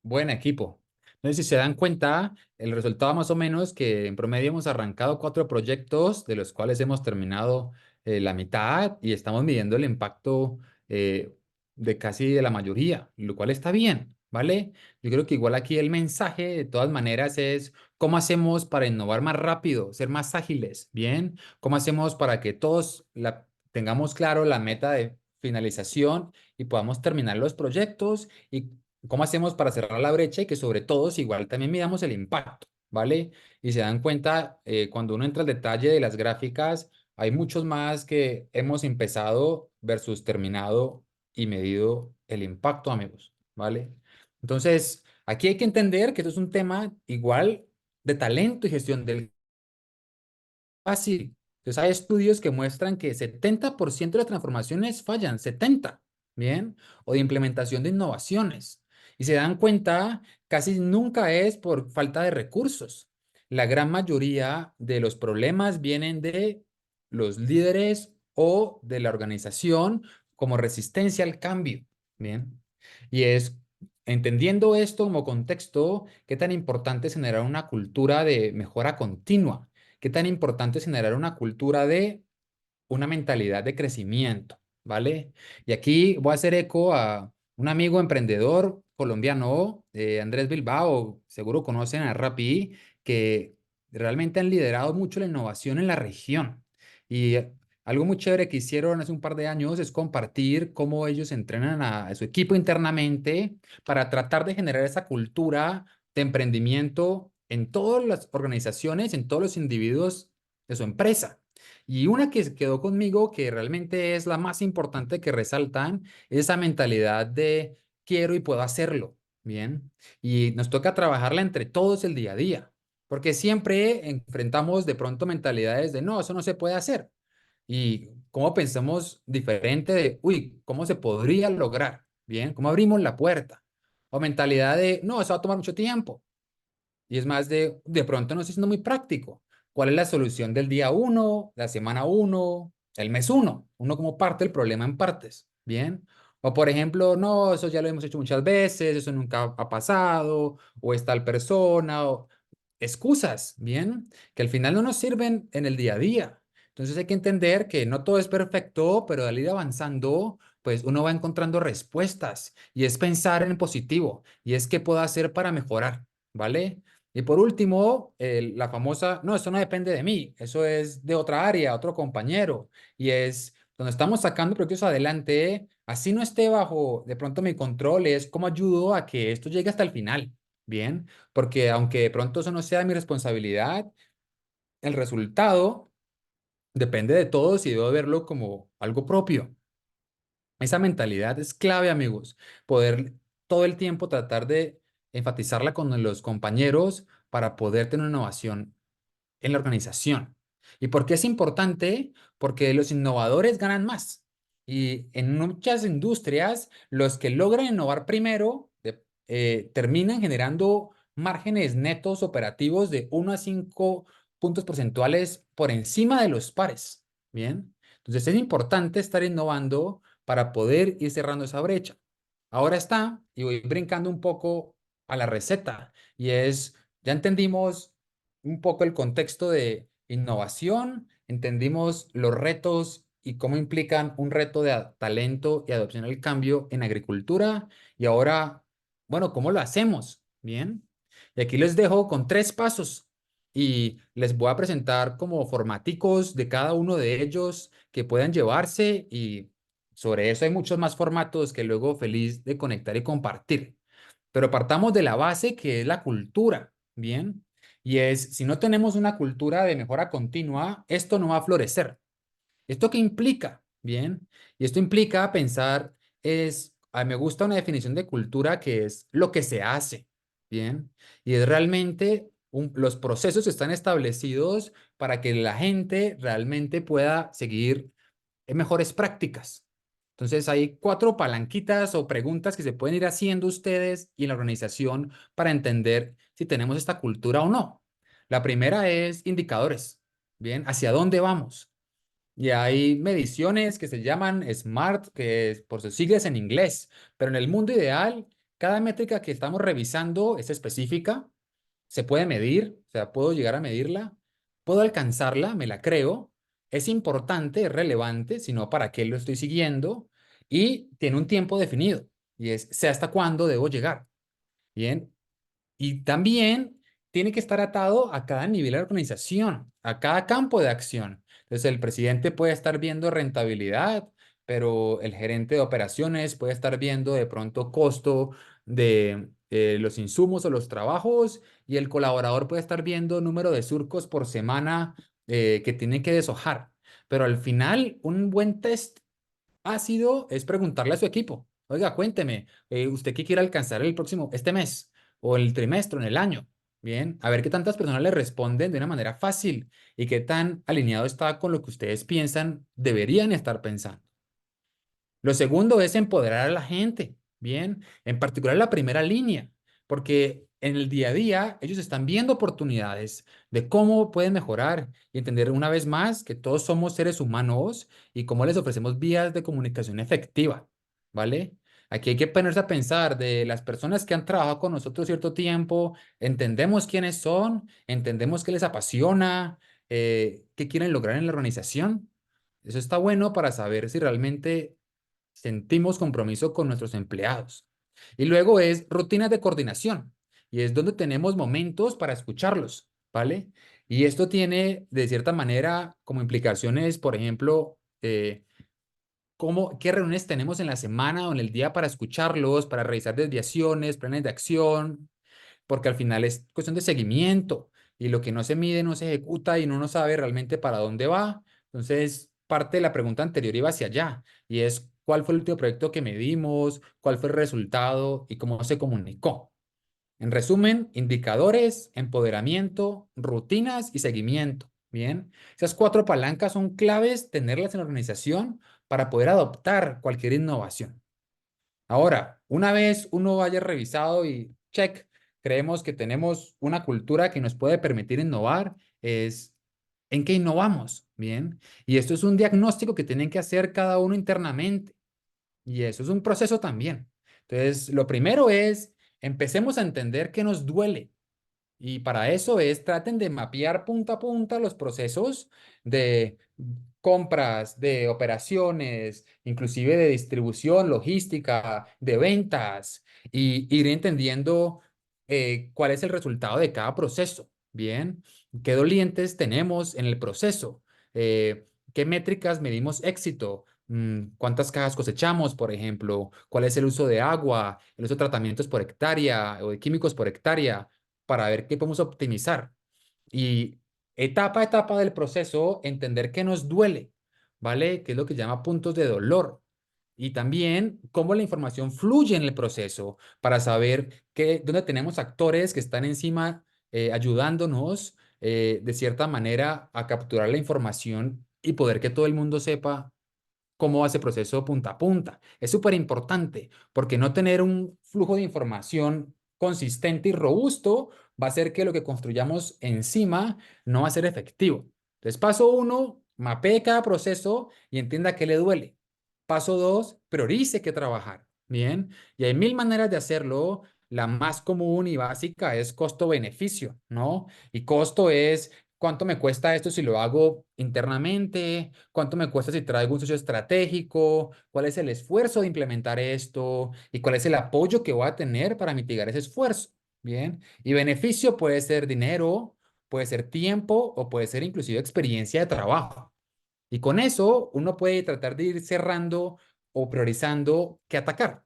Buen equipo. No sé si se dan cuenta, el resultado más o menos que en promedio hemos arrancado 4 proyectos, de los cuales hemos terminado la mitad y estamos midiendo el impacto eh, de casi de la mayoría, lo cual está bien, ¿vale? Yo creo que igual aquí el mensaje de todas maneras es cómo hacemos para innovar más rápido, ser más ágiles, ¿bien? ¿Cómo hacemos para que todos tengamos claro la meta de finalización y podamos terminar los proyectos? ¿Y cómo hacemos para cerrar la brecha y que sobre todo igual también midamos el impacto, ¿vale? Y se dan cuenta, cuando uno entra al detalle de las gráficas, hay muchos más que hemos empezado versus terminado y medido el impacto, amigos, ¿vale? Entonces, aquí hay que entender que esto es un tema igual de talento y gestión del fácil. Entonces, hay estudios que muestran que 70% de las transformaciones fallan, 70, ¿bien? O de implementación de innovaciones. Y se dan cuenta, casi nunca es por falta de recursos. La gran mayoría de los problemas vienen de los líderes o de la organización como resistencia al cambio, ¿bien? Y es entendiendo esto como contexto, qué tan importante es generar una cultura de mejora continua. ¿Qué tan importante es generar una cultura de una mentalidad de crecimiento? ¿Vale? Y aquí voy a hacer eco a un amigo emprendedor colombiano, Andrés Bilbao, seguro conocen a Rappi, que realmente han liderado mucho la innovación en la región. Y algo muy chévere que hicieron hace un par de años es compartir cómo ellos entrenan a su equipo internamente para tratar de generar esa cultura de emprendimiento en todas las organizaciones, en todos los individuos de su empresa. Y una que se quedó conmigo, que realmente es la más importante que resaltan, es esa mentalidad de quiero y puedo hacerlo, ¿bien? Y nos toca trabajarla entre todos el día a día, porque siempre enfrentamos de pronto mentalidades de no, eso no se puede hacer. Y cómo pensamos diferente de, uy, ¿cómo se podría lograr? ¿Bien? ¿Cómo abrimos la puerta? O mentalidad de, no, eso va a tomar mucho tiempo. Y es más de pronto no estoy siendo muy práctico. ¿Cuál es la solución del día uno, la semana uno, el mes uno? Uno como parte del problema en partes, ¿bien? O por ejemplo, no, eso ya lo hemos hecho muchas veces, eso nunca ha pasado, o es tal persona, o excusas, ¿bien? Que al final no nos sirven en el día a día. Entonces hay que entender que no todo es perfecto, pero al ir avanzando, pues uno va encontrando respuestas y es pensar en positivo y es qué puedo hacer para mejorar, ¿vale? Y por último, la famosa, no, eso no depende de mí, eso es de otra área, otro compañero. Y es donde estamos sacando proyectos adelante, así no esté bajo de pronto mi control, es cómo ayudo a que esto llegue hasta el final, ¿bien? Porque aunque de pronto eso no sea mi responsabilidad, el resultado depende de todos y debo verlo como algo propio. Esa mentalidad es clave, amigos. Poder todo el tiempo tratar de enfatizarla con los compañeros para poder tener una innovación en la organización. ¿Y por qué es importante? Porque los innovadores ganan más. Y en muchas industrias, los que logran innovar primero terminan generando márgenes netos operativos de 1 a 5 puntos porcentuales por encima de los pares. Bien. Entonces es importante estar innovando para poder ir cerrando esa brecha. Ahora está, y voy brincando un poco a la receta, y es, ya entendimos un poco el contexto de innovación, entendimos los retos y cómo implican un reto de talento y adopción al cambio en agricultura, y ahora, bueno, ¿cómo lo hacemos? Bien, y aquí les dejo con 3 pasos y les voy a presentar como formaticos de cada uno de ellos que puedan llevarse y sobre eso hay muchos más formatos que luego feliz de conectar y compartir. Pero partamos de la base que es la cultura, ¿bien? Y es, si no tenemos una cultura de mejora continua, esto no va a florecer. ¿Esto qué implica? Bien. Y esto implica pensar, me gusta una definición de cultura que es lo que se hace, ¿bien? Y es realmente, los procesos están establecidos para que la gente realmente pueda seguir mejores prácticas. Entonces, hay 4 palanquitas o preguntas que se pueden ir haciendo ustedes y en la organización para entender si tenemos esta cultura o no. La primera es indicadores. Bien, ¿hacia dónde vamos? Y hay mediciones que se llaman SMART, que es por sus siglas en inglés, pero en el mundo ideal, cada métrica que estamos revisando es específica, se puede medir, o sea, puedo llegar a medirla, puedo alcanzarla, me la creo, es importante, es relevante, sino para qué lo estoy siguiendo y tiene un tiempo definido y es, sé hasta cuándo debo llegar. Bien, y también tiene que estar atado a cada nivel de organización, a cada campo de acción. Entonces, el presidente puede estar viendo rentabilidad, pero el gerente de operaciones puede estar viendo de pronto costo de los insumos o los trabajos, y el colaborador puede estar viendo número de surcos por semana que tiene que deshojar. Pero al final, un buen test ácido es preguntarle a su equipo, oiga, cuénteme, ¿usted qué quiere alcanzar el próximo, este mes o el trimestre, en el año? Bien, a ver qué tantas personas le responden de una manera fácil y qué tan alineado está con lo que ustedes piensan, deberían estar pensando. Lo segundo es empoderar a la gente, bien, en particular la primera línea, porque en el día a día ellos están viendo oportunidades de cómo pueden mejorar y entender una vez más que todos somos seres humanos y cómo les ofrecemos vías de comunicación efectiva, ¿vale? Aquí hay que ponerse a pensar de las personas que han trabajado con nosotros cierto tiempo, entendemos quiénes son, entendemos qué les apasiona, qué quieren lograr en la organización. Eso está bueno para saber si realmente sentimos compromiso con nuestros empleados. Y luego es rutinas de coordinación, y es donde tenemos momentos para escucharlos, ¿vale? Y esto tiene, de cierta manera, como implicaciones, por ejemplo, qué reuniones tenemos en la semana o en el día para escucharlos, para revisar desviaciones, planes de acción, porque al final es cuestión de seguimiento y lo que no se mide no se ejecuta y uno no sabe realmente para dónde va. Entonces, parte de la pregunta anterior iba hacia allá y es cuál fue el último proyecto que medimos, cuál fue el resultado y cómo se comunicó. En resumen, indicadores, empoderamiento, rutinas y seguimiento. Bien, esas cuatro palancas son claves tenerlas en la organización para poder adoptar cualquier innovación. Ahora, una vez uno haya revisado y check, creemos que tenemos una cultura que nos puede permitir innovar, es en qué innovamos, ¿bien? Y esto es un diagnóstico que tienen que hacer cada uno internamente y eso es un proceso también. Entonces, lo primero es, empecemos a entender qué nos duele, y para eso es, traten de mapear punta a punta los procesos de compras, de operaciones, inclusive de distribución, logística, de ventas, y ir entendiendo cuál es el resultado de cada proceso. Bien, qué dolientes tenemos en el proceso, qué métricas medimos éxito. ¿Cuántas cajas cosechamos, por ejemplo? ¿Cuál es el uso de agua, el uso de tratamientos por hectárea o de químicos por hectárea? Para ver qué podemos optimizar. Y etapa a etapa del proceso, entender qué nos duele, ¿vale? ¿Qué es lo que llama puntos de dolor? Y también cómo la información fluye en el proceso para saber dónde tenemos actores que están encima ayudándonos de cierta manera a capturar la información y poder que todo el mundo sepa cómo va ese proceso punta a punta. Es súper importante porque no tener un flujo de información consistente y robusto va a hacer que lo que construyamos encima no va a ser efectivo. Entonces, paso uno, mapee cada proceso y entienda qué le duele. Paso dos, priorice qué trabajar. Bien, y hay mil maneras de hacerlo. La más común y básica es costo-beneficio, ¿no? Y costo es cuánto me cuesta esto si lo hago internamente, cuánto me cuesta si traigo un socio estratégico, cuál es el esfuerzo de implementar esto y cuál es el apoyo que voy a tener para mitigar ese esfuerzo. Bien, y beneficio puede ser dinero, puede ser tiempo o puede ser inclusive experiencia de trabajo. Y con eso uno puede tratar de ir cerrando o priorizando qué atacar.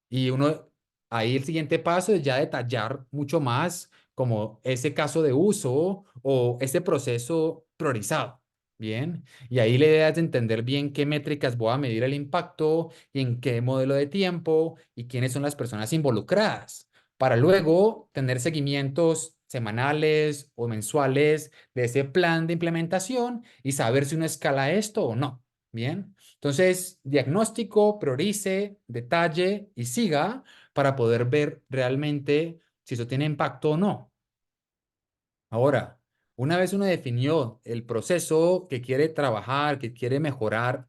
Y uno, ahí el siguiente paso es ya detallar mucho más como ese caso de uso o ese proceso priorizado. Bien, y ahí la idea es entender bien qué métricas voy a medir el impacto y en qué modelo de tiempo y quiénes son las personas involucradas, para luego tener seguimientos semanales o mensuales de ese plan de implementación y saber si uno escala esto o no. Bien. Entonces, diagnóstico, priorice, detalle y siga para poder ver realmente si eso tiene impacto o no. Ahora, una vez uno definió el proceso que quiere trabajar, que quiere mejorar,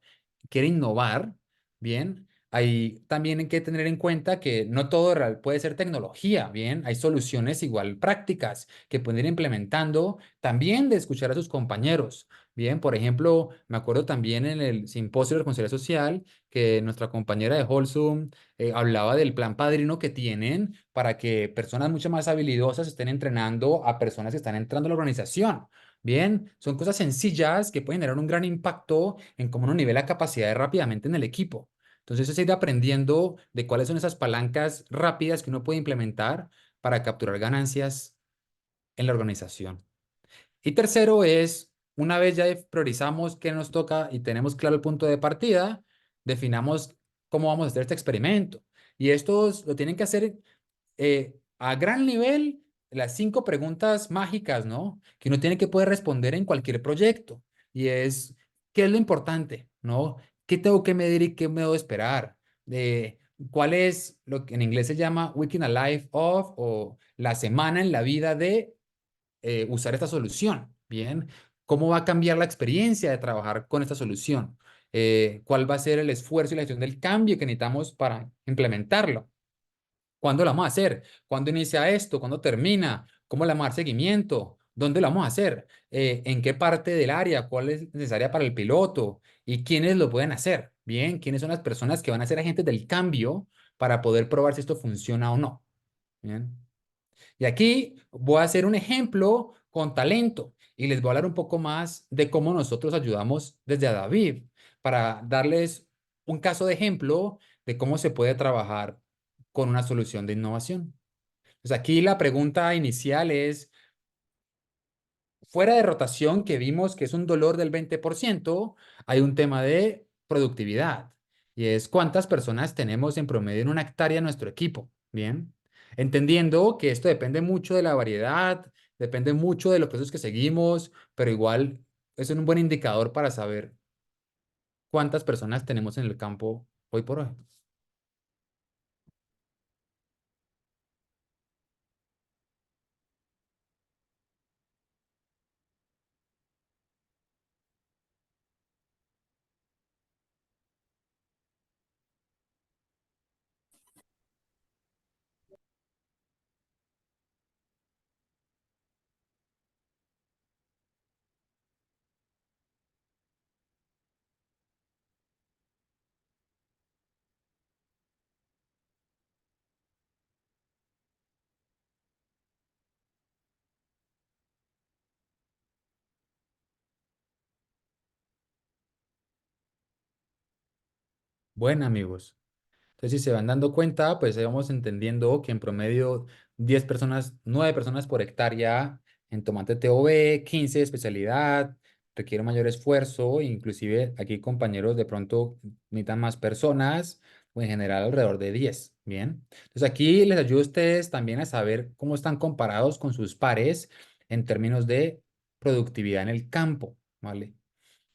quiere innovar, bien, hay también hay que tener en cuenta que no todo puede ser tecnología, bien, hay soluciones igual prácticas que pueden ir implementando, también de escuchar a sus compañeros, Bien, por ejemplo, me acuerdo también en el simposio de responsabilidad social que nuestra compañera de Holsum hablaba del plan padrino que tienen para que personas mucho más habilidosas estén entrenando a personas que están entrando a la organización. Bien, son cosas sencillas que pueden generar un gran impacto en cómo uno nivela capacidades rápidamente en el equipo. Entonces, es ir aprendiendo de cuáles son esas palancas rápidas que uno puede implementar para capturar ganancias en la organización. Y tercero es, una vez ya priorizamos qué nos toca y tenemos claro el punto de partida, definamos cómo vamos a hacer este experimento. Y esto lo tienen que hacer a gran nivel, las 5 preguntas mágicas, ¿no? Que uno tiene que poder responder en cualquier proyecto. Y es, ¿qué es lo importante? ¿No? ¿Qué tengo que medir y qué me debo esperar? ¿Cuál es lo que en inglés se llama Week in a Life of o la semana en la vida de usar esta solución? Bien, ¿cómo va a cambiar la experiencia de trabajar con esta solución? ¿Cuál va a ser el esfuerzo y la gestión del cambio que necesitamos para implementarlo? ¿Cuándo lo vamos a hacer? ¿Cuándo inicia esto? ¿Cuándo termina? ¿Cómo le vamos a dar seguimiento? ¿Dónde lo vamos a hacer? ¿En qué parte del área? ¿Cuál es necesaria para el piloto? ¿Y quiénes lo pueden hacer? Bien, ¿quiénes son las personas que van a ser agentes del cambio para poder probar si esto funciona o no? Bien. Y aquí voy a hacer un ejemplo con talento y les voy a hablar un poco más de cómo nosotros ayudamos desde David para darles un caso de ejemplo de cómo se puede trabajar con una solución de innovación. Pues aquí la pregunta inicial es, fuera de rotación, que vimos que es un dolor del 20%, hay un tema de productividad y es cuántas personas tenemos en promedio en una hectárea en nuestro equipo. Bien, entendiendo que esto depende mucho de la variedad, depende mucho de los procesos que seguimos, pero igual es un buen indicador para saber cuántas personas tenemos en el campo hoy por hoy. Bueno, amigos. Entonces, si se van dando cuenta, pues ahí vamos entendiendo que en promedio 10 personas, 9 personas por hectárea en tomate TOV, 15 de especialidad, requiere mayor esfuerzo, inclusive aquí compañeros de pronto necesitan más personas, o en general alrededor de 10. Bien. Entonces aquí les ayudo a ustedes también a saber cómo están comparados con sus pares en términos de productividad en el campo, ¿vale?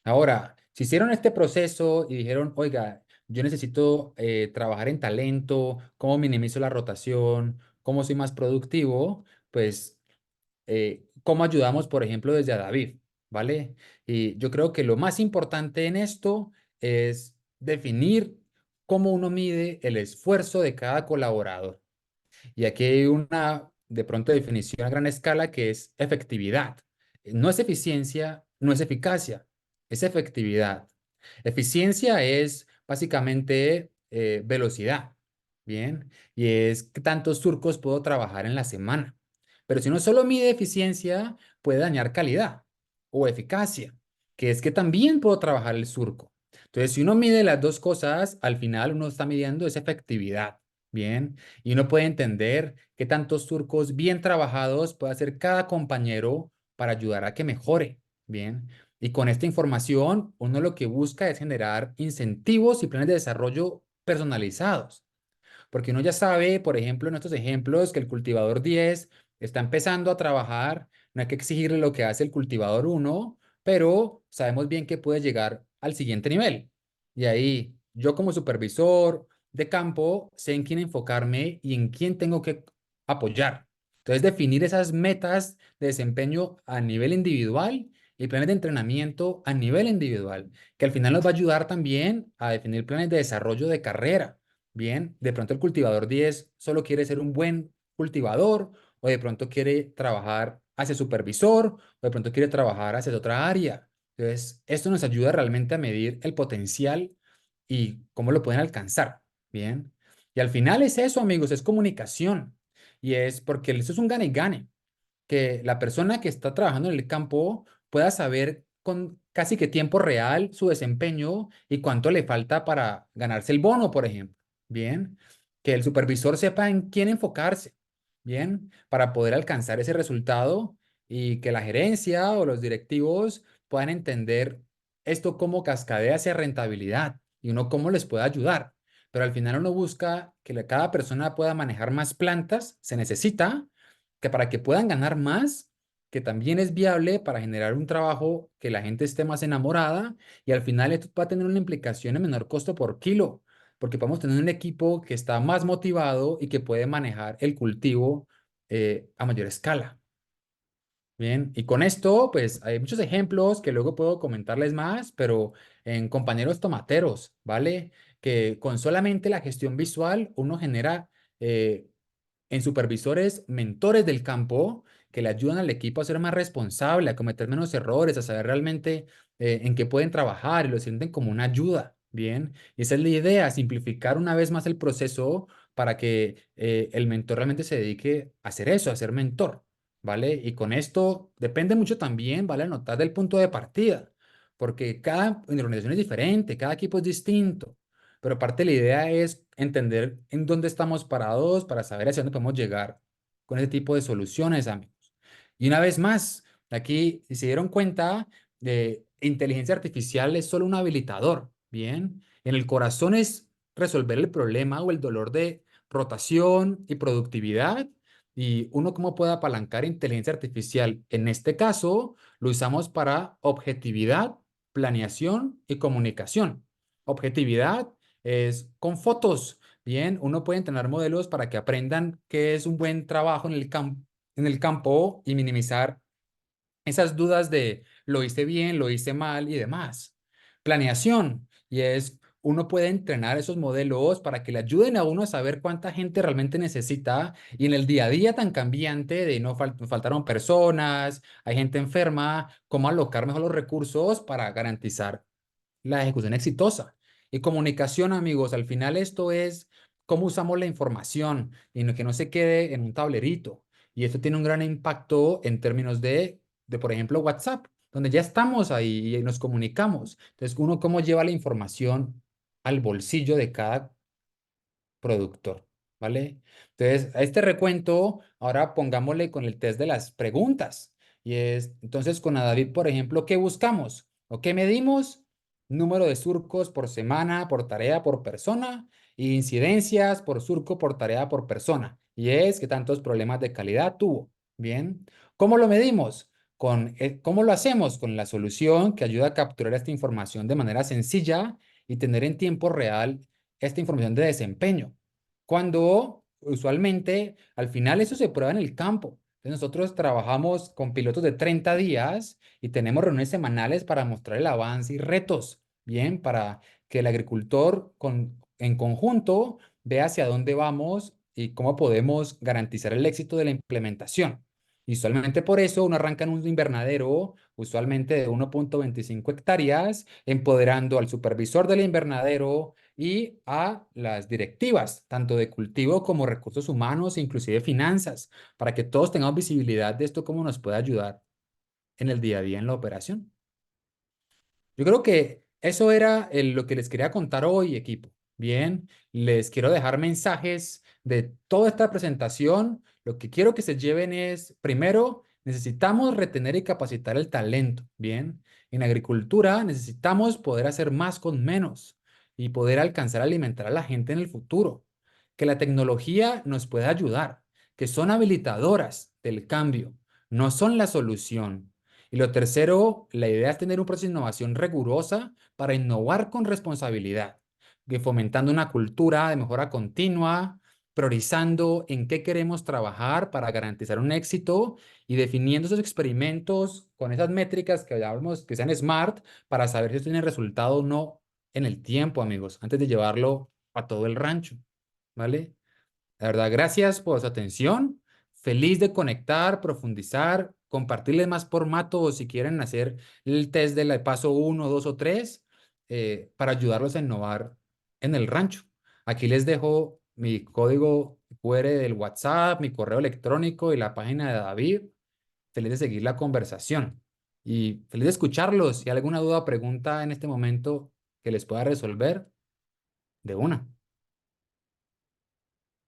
Ahora, si hicieron este proceso y dijeron, oiga, yo necesito trabajar en talento, cómo minimizo la rotación, cómo soy más productivo, pues, cómo ayudamos, por ejemplo, desde a David, ¿vale? Y yo creo que lo más importante en esto es definir cómo uno mide el esfuerzo de cada colaborador. Y aquí hay una, de pronto, definición a gran escala que es efectividad. No es eficiencia, no es eficacia, es efectividad. Eficiencia es básicamente velocidad, ¿bien? Y es qué tantos surcos puedo trabajar en la semana. Pero si uno solo mide eficiencia, puede dañar calidad o eficacia, que es que también puedo trabajar el surco. Entonces, si uno mide las dos cosas, al final uno está midiendo esa efectividad, ¿bien? Y uno puede entender qué tantos surcos bien trabajados puede hacer cada compañero para ayudar a que mejore, ¿bien? Y con esta información, uno lo que busca es generar incentivos y planes de desarrollo personalizados. Porque uno ya sabe, por ejemplo, en estos ejemplos, que el cultivador 10 está empezando a trabajar, no hay que exigirle lo que hace el cultivador 1, pero sabemos bien que puede llegar al siguiente nivel. Y ahí, yo como supervisor de campo, sé en quién enfocarme y en quién tengo que apoyar. Entonces, definir esas metas de desempeño a nivel individual y planes de entrenamiento a nivel individual, que al final nos va a ayudar también a definir planes de desarrollo de carrera. Bien, de pronto el cultivador 10 solo quiere ser un buen cultivador o de pronto quiere trabajar hacia supervisor o de pronto quiere trabajar hacia otra área. Entonces, esto nos ayuda realmente a medir el potencial y cómo lo pueden alcanzar. Bien. Y al final es eso, amigos, es comunicación. Y es porque eso es un gane y gane, que la persona que está trabajando en el campo pueda saber con casi que tiempo real su desempeño y cuánto le falta para ganarse el bono, por ejemplo. Bien, que el supervisor sepa en quién enfocarse, bien, para poder alcanzar ese resultado y que la gerencia o los directivos puedan entender esto cómo cascadea hacia rentabilidad y uno cómo les puede ayudar. Pero al final uno busca que cada persona pueda manejar más plantas, se necesita que para que puedan ganar más, que también es viable para generar un trabajo que la gente esté más enamorada y al final esto va a tener una implicación en menor costo por kilo, porque podemos tener un equipo que está más motivado y que puede manejar el cultivo a mayor escala. Bien, y con esto, pues hay muchos ejemplos que luego puedo comentarles más, pero en compañeros tomateros, ¿vale? Que con solamente la gestión visual uno genera en supervisores, mentores del campo que le ayudan al equipo a ser más responsable, a cometer menos errores, a saber realmente en qué pueden trabajar y lo sienten como una ayuda. Bien, y esa es la idea, simplificar una vez más el proceso para que el mentor realmente se dedique a hacer eso, a ser mentor, ¿vale? Y con esto depende mucho también, ¿vale? Anotar del punto de partida, porque cada organización es diferente, cada equipo es distinto. Pero parte de la idea es entender en dónde estamos parados para saber hacia dónde podemos llegar con ese tipo de soluciones, amigos. Y una vez más, aquí, si se dieron cuenta, inteligencia artificial es solo un habilitador, ¿bien? En el corazón es resolver el problema o el dolor de rotación y productividad. Y uno cómo puede apalancar inteligencia artificial. En este caso, lo usamos para objetividad, planeación y comunicación. Objetividad es con fotos. Bien, uno puede entrenar modelos para que aprendan qué es un buen trabajo en el campo y minimizar esas dudas de lo hice bien, lo hice mal y demás. Planeación, y es uno puede entrenar esos modelos para que le ayuden a uno a saber cuánta gente realmente necesita y en el día a día tan cambiante de no faltaron personas, hay gente enferma, cómo alocar mejor los recursos para garantizar la ejecución exitosa. Y comunicación, amigos, al final esto es cómo usamos la información y que no se quede en un tablerito. Y esto tiene un gran impacto en términos por ejemplo, WhatsApp, donde ya estamos ahí y nos comunicamos. Entonces, uno cómo lleva la información al bolsillo de cada productor, ¿vale? Entonces, a este recuento, ahora pongámosle con el test de las preguntas. Y es, entonces, con David, por ejemplo, ¿qué buscamos? ¿O qué medimos? Número de surcos por semana, por tarea, por persona, e incidencias por surco, por tarea, por persona. Y es que tantos problemas de calidad tuvo. Bien. ¿Cómo lo medimos? ¿Cómo lo hacemos? Con la solución que ayuda a capturar esta información de manera sencilla y tener en tiempo real esta información de desempeño. Cuando usualmente al final eso se prueba en el campo. Entonces nosotros trabajamos con pilotos de 30 días y tenemos reuniones semanales para mostrar el avance y retos, bien, para que el agricultor en conjunto vea hacia dónde vamos y cómo podemos garantizar el éxito de la implementación. Y usualmente por eso uno arranca en un invernadero, usualmente de 1,25 hectáreas, empoderando al supervisor del invernadero y a las directivas, tanto de cultivo como recursos humanos e inclusive finanzas, para que todos tengamos visibilidad de esto, cómo nos puede ayudar en el día a día en la operación. Yo creo que eso era lo que les quería contar hoy, equipo. Bien, les quiero dejar mensajes de toda esta presentación. Lo que quiero que se lleven es, primero, necesitamos retener y capacitar el talento. Bien, en agricultura necesitamos poder hacer más con menos y poder alcanzar a alimentar a la gente en el futuro. Que la tecnología nos pueda ayudar, que son habilitadoras del cambio, no son la solución. Y lo tercero, la idea es tener un proceso de innovación rigurosa para innovar con responsabilidad, que fomentando una cultura de mejora continua, priorizando en qué queremos trabajar para garantizar un éxito y definiendo esos experimentos con esas métricas que hablábamos que sean smart para saber si tienen resultado o no en el tiempo, amigos, antes de llevarlo a todo el rancho, ¿vale? La verdad, gracias por su atención. Feliz de conectar, profundizar compartirles más formatos si quieren hacer el test del paso uno, 2 o 3 para ayudarlos a innovar en el rancho. Aquí les dejo mi código QR del WhatsApp, mi correo electrónico y la página de David. Feliz de seguir la conversación y feliz de escucharlos. Si hay alguna duda o pregunta en este momento que les pueda resolver, de una.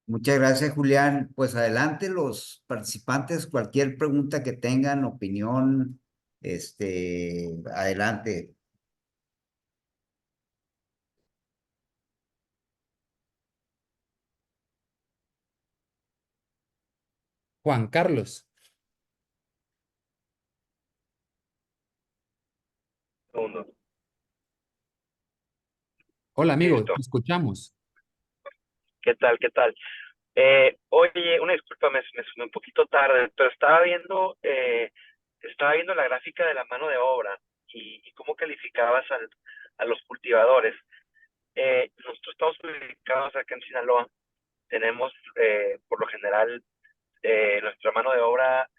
Muchas gracias, Julián. Pues adelante los participantes, cualquier pregunta que tengan, opinión, adelante. Juan Carlos. Segundo. Hola, amigo, Listo. te escuchamos. ¿Qué tal? ¿Qué tal? Oye, una disculpa, me sumé un poquito tarde, pero estaba viendo la gráfica de la mano de obra y cómo calificabas a los cultivadores. Nosotros estamos ubicados acá en Sinaloa. Tenemos, por lo general, nuestra mano de obra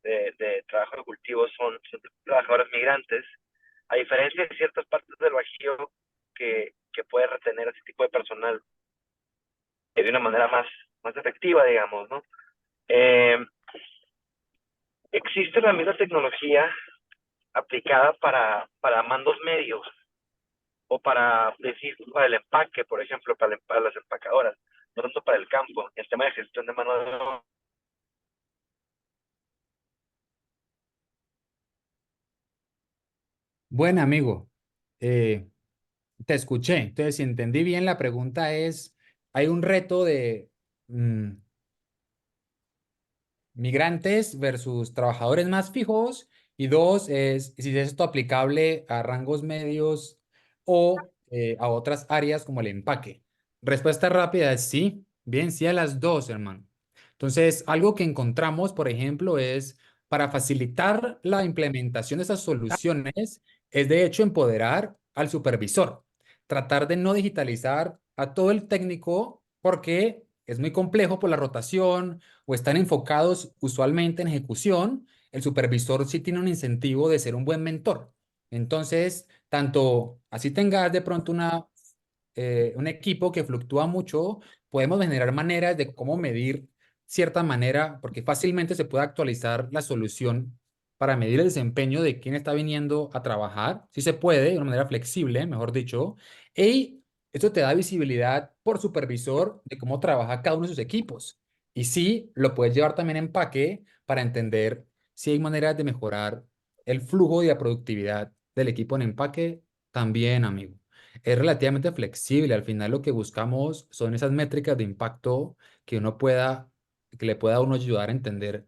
de trabajo de cultivo son trabajadores migrantes, a diferencia de ciertas partes del Bajío que puede retener ese tipo de personal de una manera más efectiva, digamos, ¿no? Eh, Existe la misma tecnología aplicada para mandos medios o para el empaque, por ejemplo, para las empacadoras, no tanto para el campo, el tema de gestión de mano de obra. Buen amigo, eh, te escuché. Entonces, si entendí bien, la pregunta es, ¿hay un reto de migrantes versus trabajadores más fijos? Y dos, es si es esto aplicable a rangos medios o a otras áreas como el empaque. Respuesta rápida es sí. Bien, sí a las dos, hermano. Entonces, algo que encontramos, por ejemplo, es para facilitar la implementación de esas soluciones, es de hecho empoderar al supervisor. Tratar de no digitalizar a todo el técnico porque es muy complejo por la rotación o están enfocados usualmente en ejecución, el supervisor sí tiene un incentivo de ser un buen mentor. Entonces, tanto así tengas de pronto un equipo que fluctúa mucho, podemos generar maneras de cómo medir cierta manera, porque fácilmente se puede actualizar la solución para medir el desempeño de quién está viniendo a trabajar. Sí se puede, de una manera flexible, mejor dicho. Y esto te da visibilidad por supervisor de cómo trabaja cada uno de sus equipos. Y sí, lo puedes llevar también en empaque para entender si hay maneras de mejorar el flujo y la productividad del equipo en empaque también, amigo. Es relativamente flexible. Al final lo que buscamos son esas métricas de impacto que que le pueda a uno ayudar a entender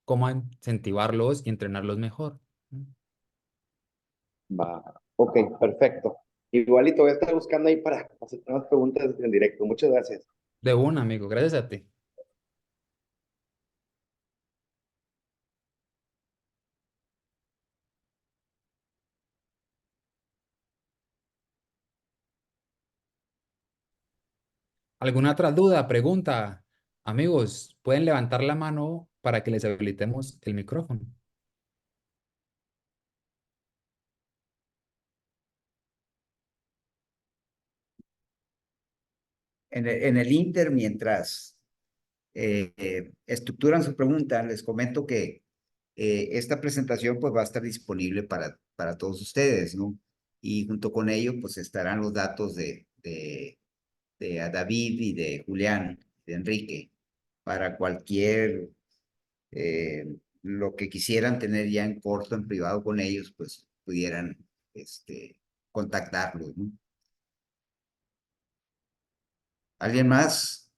cómo incentivarlos y entrenarlos mejor. Va, ok, perfecto. Igual y todavía estar buscando ahí para hacer unas preguntas en directo. Muchas gracias. De un amigo, gracias a ti. ¿Alguna otra duda, pregunta? Amigos, pueden levantar la mano para que les habilitemos el micrófono. En el Inter, mientras estructuran su pregunta, les comento que esta presentación pues va a estar disponible para todos ustedes, ¿no? Y junto con ello pues estarán los datos de a David y de Julián, de Enrique, para cualquier, lo que quisieran tener ya en corto, en privado con ellos, pues pudieran contactarlos, ¿no? ¿Alguien más?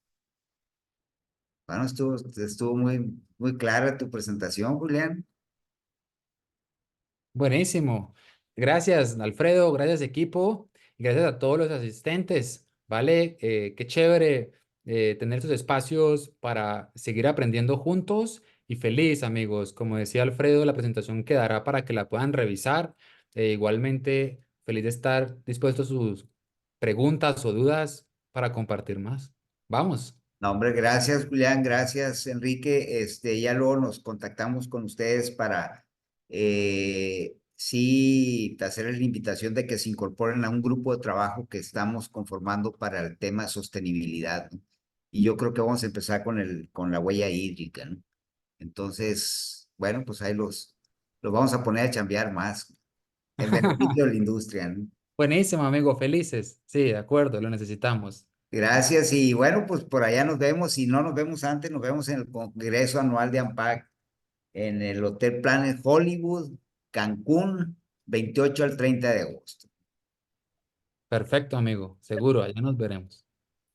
Bueno, estuvo muy clara tu presentación, Julián. Buenísimo. Gracias, Alfredo. Gracias, equipo. Y gracias a todos los asistentes. ¿Vale? Qué chévere tener estos espacios para seguir aprendiendo juntos y feliz, amigos. Como decía Alfredo, la presentación quedará para que la puedan revisar. Igualmente, feliz de estar dispuesto a sus preguntas o dudas para compartir más. Vamos. No, hombre, gracias, Julián, gracias, Enrique. Ya luego nos contactamos con ustedes para, sí, hacerles la invitación de que se incorporen a un grupo de trabajo que estamos conformando para el tema de sostenibilidad, ¿no? Y yo creo que vamos a empezar con la huella hídrica, ¿no? Entonces, bueno, pues ahí los vamos a poner a chambear más en beneficio de la industria, ¿no? Buenísimo, amigo, felices. Sí, de acuerdo, lo necesitamos. Gracias y bueno, pues por allá nos vemos. Si no nos vemos antes, nos vemos en el Congreso Anual de AMPAC en el Hotel Planet Hollywood, Cancún, 28 al 30 de agosto. Perfecto, amigo, seguro, allá nos veremos.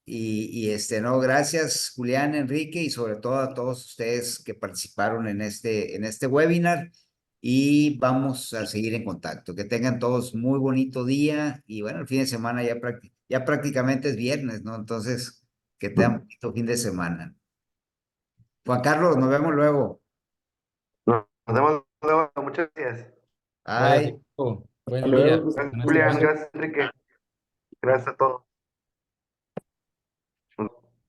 No, gracias Julián, Enrique y sobre todo a todos ustedes que participaron en este webinar y vamos a seguir en contacto. Que tengan todos muy bonito día y bueno, el fin de semana ya prácticamente es viernes, ¿no? Entonces, que tengan bonito fin de semana. Juan Carlos, nos vemos luego. Nos vemos luego. Muchas gracias. Cuídate, Bye. amigo. Hasta Buen día. luego. Gracias, Buena Julián. semana. Gracias, Enrique. Gracias a todos.